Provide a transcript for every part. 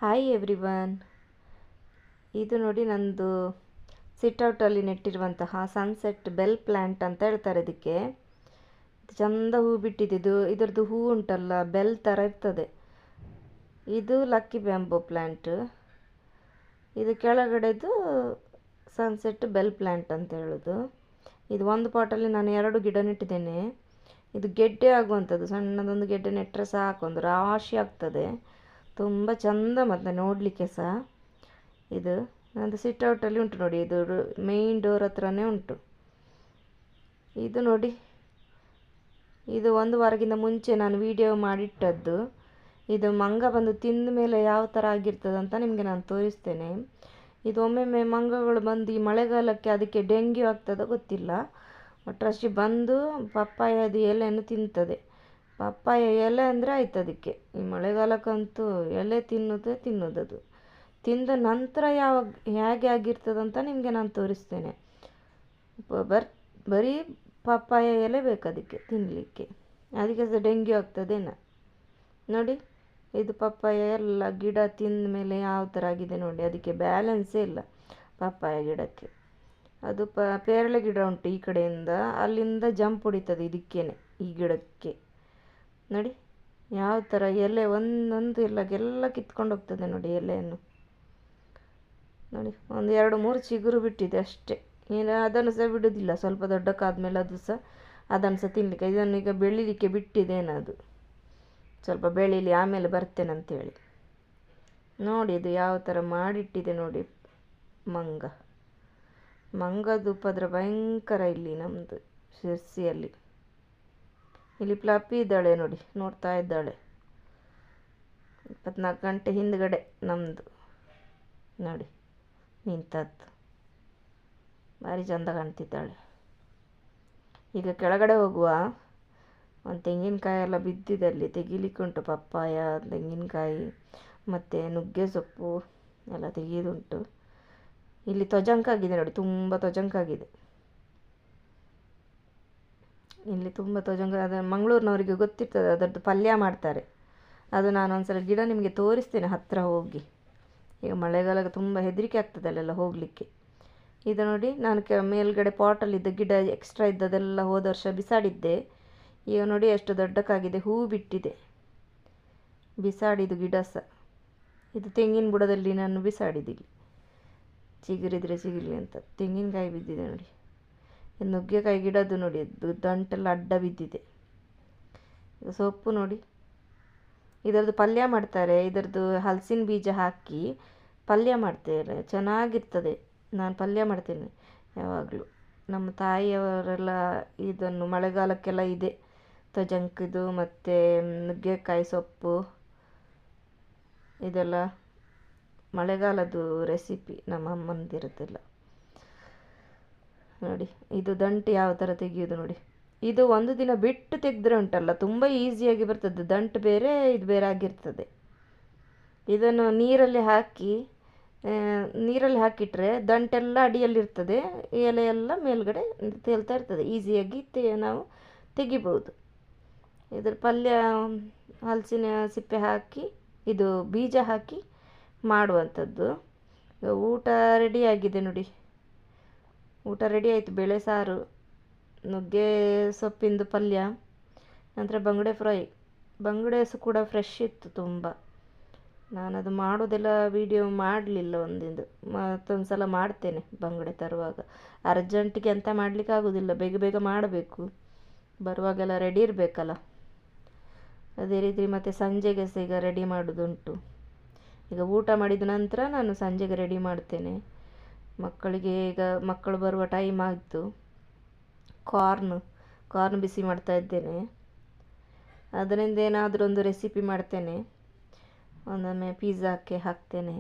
Hi everyone, ಇದು ನೋಡಿ ನಂದು ಸಿಟ್ಔಟಲ್ಲಿ ನೆಟ್ಟಿರುವಂತಹ ಸನ್ಸೆಟ್ ಬೆಲ್ ಪ್ಲ್ಯಾಂಟ್ ಅಂತ ಹೇಳ್ತಾರೆ ಇದಕ್ಕೆ. ಚಂದ ಹೂ ಬಿಟ್ಟಿದೆ. ಇದರದ್ದು ಹೂ ಉಂಟಲ್ಲ, ಬೆಲ್ ಥರ ಇರ್ತದೆ. ಇದು ಲಕ್ಕಿ ಬ್ಯಾಂಬೋ ಪ್ಲ್ಯಾಂಟ್. ಇದು ಕೆಳಗಡೆದು ಸನ್ಸೆಟ್ ಬೆಲ್ ಪ್ಲ್ಯಾಂಟ್ ಅಂತ ಹೇಳೋದು. ಇದು ಒಂದು ಪಾಟಲ್ಲಿ ನಾನು 2 ಗಿಡ ನೆಟ್ಟಿದ್ದೇನೆ. ಇದು ಗೆಡ್ಡೆ ಆಗುವಂಥದ್ದು. ಸಣ್ಣದೊಂದು ಗೆಡ್ಡೆ ನೆಟ್ಟರೆ ಸಾಕು, ಒಂದು ರಾಶಿ ಆಗ್ತದೆ. ತುಂಬ ಚಂದ ಮತ್ತು ನೋಡಲಿಕ್ಕೆ ಸಹ. ಇದು ನಂದು ಸಿಟ್ಔಟಲ್ಲಿ ಉಂಟು ನೋಡಿ, ಇದು ಮೇಯ್ನ್ ಡೋರ್ ಹತ್ರನೇ ಉಂಟು. ಇದು ನೋಡಿ, ಇದು 1 ವಾರಕ್ಕಿಂತ ಮುಂಚೆ ನಾನು ವಿಡಿಯೋ ಮಾಡಿಟ್ಟದ್ದು. ಇದು ಮಂಗ ಬಂದು ತಿಂದ ಮೇಲೆ ಯಾವ ಥರ ಆಗಿರ್ತದೆ ಅಂತ ನಿಮಗೆ ನಾನು ತೋರಿಸ್ತೇನೆ. ಇದು ಒಮ್ಮೊಮ್ಮೆ ಮಂಗಗಳು ಬಂದು ಈ ಮಳೆಗಾಲಕ್ಕೆ ಅದಕ್ಕೆ ಡೆಂಗ್ಯೂ ಆಗ್ತದೋ ಗೊತ್ತಿಲ್ಲ, ಒಟ್ಟರಷ್ಟು ಬಂದು ಪಪ್ಪಾಯದ ಎಲೆಯನ್ನು ತಿಂತದೆ. ಪಪ್ಪಾಯ ಎಲೆ ಅಂದರೆ ಆಯ್ತು ಅದಕ್ಕೆ. ಈ ಮಳೆಗಾಲಕ್ಕಂತೂ ಎಲೆ ತಿನ್ನೋದದು. ತಿಂದ ನಂತರ ಹೇಗೆ ಆಗಿರ್ತದಂತ ನಿಮಗೆ ನಾನು ತೋರಿಸ್ತೇನೆ. ಬರೀ ಪಪ್ಪಾಯ ಎಲೆ ಬೇಕು ಅದಕ್ಕೆ ತಿನ್ನಲಿಕ್ಕೆ, ಅದಕ್ಕೆ ಸಹ ಡೆಂಗ್ಯೂ ಆಗ್ತದೇನ. ನೋಡಿ, ಇದು ಪಪ್ಪಾಯ ಎಲ್ಲ ಗಿಡ ತಿಂದ ಮೇಲೆ ಯಾವ ಥರ ಆಗಿದೆ ನೋಡಿ. ಅದಕ್ಕೆ ಬ್ಯಾಲೆನ್ಸೇ ಇಲ್ಲ ಪಪ್ಪಾಯ ಗಿಡಕ್ಕೆ. ಅದು ಪೇರಳೆ ಗಿಡ ಉಂಟು ಈ ಕಡೆಯಿಂದ, ಅಲ್ಲಿಂದ ಜಂಪ್ ಹೊಡಿತದೆ ಇದಕ್ಕೇನೆ, ಈ ಗಿಡಕ್ಕೆ. ನೋಡಿ ಯಾವ ಥರ ಎಲೆ ಒಂದೊಂದು ಎಲ್ಲ ಕಿತ್ಕೊಂಡು ಹೋಗ್ತದೆ ನೋಡಿ ಎಲೆಯನ್ನು. ನೋಡಿ, ಒಂದು 2-3 ಚಿಗುರು ಬಿಟ್ಟಿದೆ ಅಷ್ಟೇ. ಅದನ್ನು ಸಹ ಬಿಡೋದಿಲ್ಲ. ಸ್ವಲ್ಪ ದೊಡ್ಡಕ್ಕಾದ್ಮೇಲೆ ಅದು ಸಹ ಅದನ್ನು ಸಹ ತಿನ್ನಲಿಕ್ಕೆ. ಇದನ್ನು ಈಗ ಬೆಳಿಲಿಕ್ಕೆ ಬಿಟ್ಟಿದ್ದೇನೆ. ಅದು ಸ್ವಲ್ಪ ಬೆಳೀಲಿ, ಆಮೇಲೆ ಬರ್ತೇನೆ ಅಂತೇಳಿ. ನೋಡಿ ಇದು ಯಾವ ಥರ ಮಾಡಿಟ್ಟಿದೆ ನೋಡಿ. ಮಂಗದ ಉಪದ್ರ ಭಯಂಕರ ಇಲ್ಲಿ ನಮ್ಮದು ಶಿರ್ಸಿಯಲ್ಲಿ. ಇಲ್ಲಿ ಪ್ಲಪ್ಪಿ ಇದ್ದಾಳೆ ನೋಡಿ, ನೋಡ್ತಾ ಇದ್ದಾಳೆ. 24 ಗಂಟೆ ಹಿಂದ್ಗಡೆ ನಮ್ಮದು ನೋಡಿ ನಿಂತದ್ದು. ಭಾರಿ ಚಂದ ಕಾಣ್ತಿದ್ದಾಳೆ. ಈಗ ಕೆಳಗಡೆ ಹೋಗುವ. ಒಂದು ತೆಂಗಿನಕಾಯಿ ಎಲ್ಲ ಬಿದ್ದಿದೆ, ಅಲ್ಲಿ ತೆಗಿಲಿಕ್ಕೆ ಉಂಟು. ಪಪ್ಪಾಯ, ತೆಂಗಿನಕಾಯಿ ಮತ್ತು ನುಗ್ಗೆ ಸೊಪ್ಪು ಎಲ್ಲ ತೆಗೆಯುವುದುಂಟು. ಇಲ್ಲಿ ತೊಜಂಕಾಗಿದೆ ನೋಡಿ, ತುಂಬ ತೊಜಂಕಾಗಿದೆ ಇಲ್ಲಿ. ತುಂಬ ತೊಜಂಕ. ಅದು ಮಂಗಳೂರಿನವರಿಗೆ ಗೊತ್ತಿರ್ತದೆ, ಅದರದ್ದು ಪಲ್ಯ ಮಾಡ್ತಾರೆ. ಅದು ನಾನು ಒಂದ್ಸಲ ಗಿಡ ನಿಮಗೆ ತೋರಿಸ್ತೇನೆ ಹತ್ತಿರ ಹೋಗಿ. ಈಗ ಮಳೆಗಾಲಕ್ಕೆ ತುಂಬ ಹೆದರಿಕೆ ಆಗ್ತದೆ ಅಲ್ಲೆಲ್ಲ ಹೋಗಲಿಕ್ಕೆ. ಇದು ನೋಡಿ, ನಾನು ಮೇಲ್ಗಡೆ ಪಾಟಲ್ಲಿದ್ದ ಗಿಡ ಎಕ್ಸ್ಟ್ರಾ ಇದ್ದದೆಲ್ಲ ಹೋದ ವರ್ಷ ಬಿಸಾಡಿದ್ದೆ. ಈಗ ನೋಡಿ ಎಷ್ಟು ದೊಡ್ಡಕ್ಕಾಗಿದೆ, ಹೂ ಬಿಟ್ಟಿದೆ. ಬಿಸಾಡಿದ್ದು ಗಿಡ ಸಹ. ಇದು ತೆಂಗಿನ ಬುಡದಲ್ಲಿ ನಾನು ಬಿಸಾಡಿದ್ದೀನಿ, ಚಿಗುರಿದ್ರೆ ಸಿಗಲಿ ಅಂತ. ತೆಂಗಿನಕಾಯಿ ಬಿದ್ದಿದೆ ನೋಡಿ. ನುಗ್ಗೆಕಾಯಿ ಗಿಡದ್ದು ನೋಡಿ, ಅದು ದಂಟೆಲ್ಲ ಅಡ್ಡ ಬಿದ್ದಿದೆ. ಸೊಪ್ಪು ನೋಡಿ, ಇದರದ್ದು ಪಲ್ಯ ಮಾಡ್ತಾರೆ. ಇದರದ್ದು ಹಲಸಿನ ಬೀಜ ಹಾಕಿ ಪಲ್ಯ ಮಾಡ್ತಾರೆ, ಚೆನ್ನಾಗಿರ್ತದೆ. ನಾನು ಪಲ್ಯ ಮಾಡ್ತೇನೆ ಯಾವಾಗಲೂ. ನಮ್ಮ ತಾಯಿಯವರೆಲ್ಲ ಇದನ್ನು ಮಳೆಗಾಲಕ್ಕೆಲ್ಲ ಇದೆ ತೊಜಂಕಿದು ಮತ್ತು ನುಗ್ಗೆಕಾಯಿ ಸೊಪ್ಪು ಇದೆಲ್ಲ ಮಳೆಗಾಲದ್ದು ರೆಸಿಪಿ ನಮ್ಮ ಅಮ್ಮಂದಿರದ್ದೆಲ್ಲ. ನೋಡಿ ಇದು ದಂಟು ಯಾವ ಥರ ತೆಗೆಯೋದು ನೋಡಿ. ಇದು 1 ದಿನ ಬಿಟ್ಟು ತೆಗೆದ್ರೆ ಉಂಟಲ್ಲ, ತುಂಬ ಈಸಿಯಾಗಿ ಬರ್ತದೆ. ದಂಟು ಬೇರೆ ಇದು ಬೇರೆ ಆಗಿರ್ತದೆ. ಇದನ್ನು ನೀರಲ್ಲಿ ಹಾಕಿಟ್ರೆ ದಂಟೆಲ್ಲ ಅಡಿಯಲ್ಲಿರ್ತದೆ, ಎಲೆ ಎಲ್ಲ ಮೇಲ್ಗಡೆ ತೇಲ್ತಾ ಇರ್ತದೆ. ಈಸಿಯಾಗಿ ನಾವು ತೆಗಿಬೋದು. ಇದ್ರ ಪಲ್ಯ ಹಲಸಿನ ಸಿಪ್ಪೆ ಹಾಕಿ, ಇದು ಬೀಜ ಹಾಕಿ ಮಾಡುವಂಥದ್ದು. ಊಟ ರೆಡಿಯಾಗಿದೆ ನೋಡಿ. ಊಟ ರೆಡಿ ಆಯಿತು. ಬೇಳೆ ಸಾರು, ನುಗ್ಗೆ ಸೊಪ್ಪಿಂದು ಪಲ್ಯ, ನಂತರ ಬಂಗುಡೆ ಫ್ರೈ. ಬಂಗುಡೆ ಕೂಡ ಫ್ರೆಶ್ ಇತ್ತು ತುಂಬ. ನಾನದು ಮಾಡೋದೆಲ್ಲ ವಿಡಿಯೋ ಮಾಡಲಿಲ್ಲ ಒಂದಿಂದು. ಮತ್ತೊಂದು ಸಲ ಮಾಡ್ತೇನೆ ಬಂಗುಡೆ ತರುವಾಗ. ಅರ್ಜೆಂಟಿಗೆ ಅಂತ ಮಾಡಲಿಕ್ಕೆ ಆಗೋದಿಲ್ಲ, ಬೇಗ ಬೇಗ ಮಾಡಬೇಕು. ಬರುವಾಗೆಲ್ಲ ರೆಡಿ ಇರಬೇಕಲ್ಲ. ಅದೇ ರೀತಿ ಮತ್ತು ಸಂಜೆಗೆ ಸಹ ಈಗ ರೆಡಿ ಮಾಡೋದುಂಟು. ಈಗ ಊಟ ಮಾಡಿದ ನಂತರ ನಾನು ಸಂಜೆಗೆ ರೆಡಿ ಮಾಡ್ತೇನೆ. ಮಕ್ಕಳಿಗೆ ಈಗ ಮಕ್ಕಳು ಬರುವ ಟೈಮ್ ಆಯಿತು. ಕಾರ್ನ್ ಬಿಸಿ ಮಾಡ್ತಾ ಇದ್ದೇನೆ. ಅದರಿಂದ ಏನಾದರೂ ಒಂದು ರೆಸಿಪಿ ಮಾಡ್ತೇನೆ. ಒಂದೊಮ್ಮೆ ಪಿಜ್ಜಾಕ್ಕೆ ಹಾಕ್ತೇನೆ,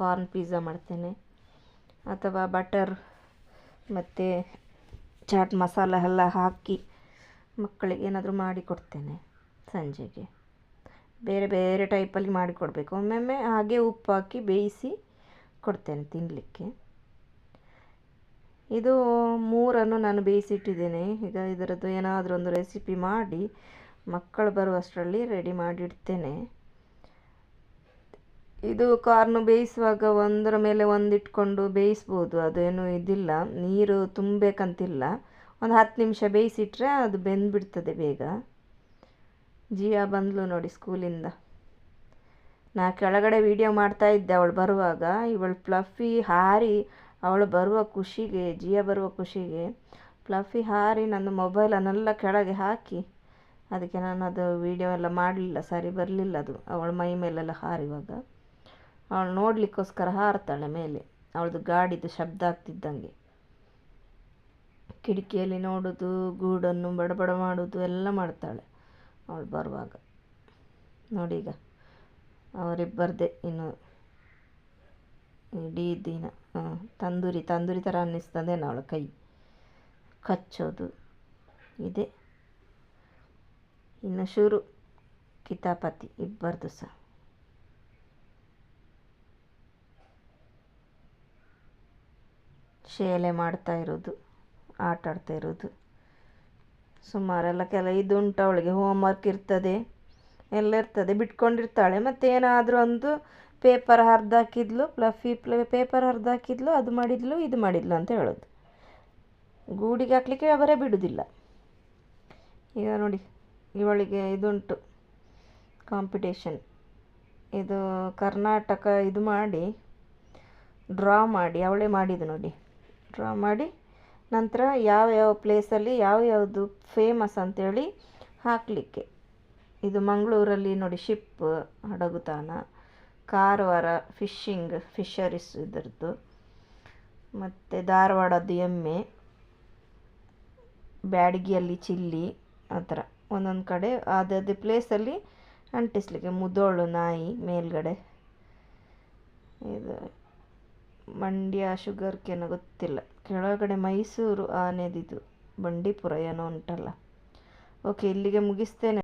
ಕಾರ್ನ್ ಪಿಜ್ಜಾ ಮಾಡ್ತೇನೆ. ಅಥವಾ ಬಟರ್ ಮತ್ತು ಚಾಟ್ ಮಸಾಲ ಎಲ್ಲ ಹಾಕಿ ಮಕ್ಕಳಿಗೆ ಏನಾದರೂ ಮಾಡಿಕೊಡ್ತೇನೆ ಸಂಜೆಗೆ. ಬೇರೆ ಬೇರೆ ಟೈಪಲ್ಲಿ ಮಾಡಿಕೊಡ್ಬೇಕು. ಒಮ್ಮೊಮ್ಮೆ ಹಾಗೆ ಉಪ್ಪು ಹಾಕಿ ಬೇಯಿಸಿ ಕೊಡ್ತೇನೆ ತಿನ್ನಲಿಕ್ಕೆ. ಇದು 3 ನಾನು ಬೇಯಿಸಿಟ್ಟಿದ್ದೇನೆ. ಈಗ ಇದರದ್ದು ಏನಾದರೂ ಒಂದು ರೆಸಿಪಿ ಮಾಡಿ ಮಕ್ಕಳು ಬರುವಷ್ಟರಲ್ಲಿ ರೆಡಿ ಮಾಡಿಡ್ತೇನೆ. ಇದು ಕಾರ್ನು ಬೇಯಿಸುವಾಗ ಒಂದರ ಮೇಲೆ ಒಂದು ಇಟ್ಕೊಂಡು ಬೇಯಿಸ್ಬೋದು, ಅದೇನು ಇದಿಲ್ಲ, ನೀರು ತುಂಬಬೇಕಂತಿಲ್ಲ. ಒಂದು 10 ನಿಮಿಷ ಬೇಯಿಸಿಟ್ರೆ ಅದು ಬೆಂದುಬಿಡ್ತದೆ ಬೇಗ. ಜಿಯಾ ಬಂದ್ಲು ನೋಡಿ ಸ್ಕೂಲಿಂದ. ನಾ ಕೆಳಗಡೆ ವಿಡಿಯೋ ಮಾಡ್ತಾ ಇದ್ದೆ ಅವಳು ಬರುವಾಗ. ಇವಳು ಫ್ಲಫಿ ಹಾರಿ ಅವಳು ಬರುವ ಖುಷಿಗೆ, ಜಿಯಾ ಬರುವ ಖುಷಿಗೆ ಫ್ಲಫಿ ಹಾರಿ ನನ್ನ ಮೊಬೈಲನ್ನೆಲ್ಲ ಕೆಳಗೆ ಹಾಕಿ, ಅದಕ್ಕೆ ನಾನು ಅದು ವಿಡಿಯೋ ಎಲ್ಲ ಮಾಡಲಿಲ್ಲ, ಸರಿ ಬರಲಿಲ್ಲ ಅದು ಅವಳ ಮೈ ಮೇಲೆಲ್ಲ ಹಾರಿವಾಗ. ಅವಳು ನೋಡಲಿಕ್ಕೋಸ್ಕರ ಹಾರ್ತಾಳೆ ಮೇಲೆ, ಅವಳದು ಗಾಡಿದು ಶಬ್ದ ಆಗ್ತಿದ್ದಂಗೆ. ಕಿಟಕಿಯಲ್ಲಿ ನೋಡೋದು, ಗೂಡನ್ನು ಬಡಬಡ ಮಾಡೋದು ಎಲ್ಲ ಮಾಡ್ತಾಳೆ ಅವಳು ಬರುವಾಗ. ನೋಡಿ ಈಗ ಅವರಿಬ್ಬರದೇ ಇನ್ನು ಇಡೀ ದಿನ ತಂದೂರಿ ಥರ ಅನ್ನಿಸ್ತದೇನೋ ಅವಳ ಕೈ ಕಚ್ಚೋದು ಇದೆ. ಇನ್ನು ಶುರು ಕಿತಾಪತಿ ಇಬ್ಬರದು ಸಹ. ಶೇಲೆ ಮಾಡ್ತಾ ಇರೋದು, ಆಟ ಆಡ್ತಾ ಇರೋದು, ಸುಮಾರೆಲ್ಲ ಇದುಂಟು ಅವಳಿಗೆ. ಹೋಮ್ವರ್ಕ್ ಇರ್ತದೆ, ಎಲ್ಲ ಇರ್ತದೆ, ಬಿಟ್ಕೊಂಡಿರ್ತಾಳೆ. ಮತ್ತು ಏನಾದರೂ ಒಂದು ಪೇಪರ್ ಹರಿದಾಕಿದ್ಲು, ಫ್ಲಫಿ ಪೇಪರ್ ಹರಿದಾಕಿದ್ಲು, ಅದು ಮಾಡಿದ್ಲು ಇದು ಮಾಡಿದ್ಲು ಅಂತ ಹೇಳೋದು. ಗೂಡಿಗೆ ಹಾಕ್ಲಿಕ್ಕೆ ಅವರೇ ಬಿಡೋದಿಲ್ಲ. ಈಗ ನೋಡಿ ಇವಳಿಗೆ ಇದುಂಟು ಕಾಂಪಿಟೇಷನ್, ಇದು ಕರ್ನಾಟಕ ಇದು ಮಾಡಿ ಡ್ರಾ ಮಾಡಿ ಅವಳೇ ಮಾಡಿದ್ದು ನೋಡಿ. ಡ್ರಾ ಮಾಡಿ ನಂತರ ಯಾವ ಪ್ಲೇಸಲ್ಲಿ ಯಾವುದು ಫೇಮಸ್ ಅಂಥೇಳಿ ಹಾಕಲಿಕ್ಕೆ. ಇದು ಮಂಗಳೂರಲ್ಲಿ ನೋಡಿ ಶಿಪ್, ಹಡಗುತಾಣ, ಕಾರವಾರ ಫಿಶರೀಸ್ ಇದರದ್ದು, ಮತ್ತು ಧಾರವಾಡದ್ದು ಎಮ್ಮೆ, ಬ್ಯಾಡಗಿಯಲ್ಲಿ ಚಿಲ್ಲಿ, ಆ ಥರ ಒಂದೊಂದು ಕಡೆ ಅದೇ ಪ್ಲೇಸಲ್ಲಿ ಅಂಟಿಸ್ಲಿಕ್ಕೆ. ಮುದೋಳು ನಾಯಿ ಮೇಲ್ಗಡೆ, ಇದು ಮಂಡ್ಯ ಶುಗರ್ ಕೇನೋ ಗೊತ್ತಿಲ್ಲ, ಕೆಳಗಡೆ ಮೈಸೂರು ಆನೆದಿದು ಬಂಡೀಪುರ ಏನೋ ಉಂಟಲ್ಲ. ಓಕೆ, ಇಲ್ಲಿಗೆ ಮುಗಿಸ್ತೇನೆ.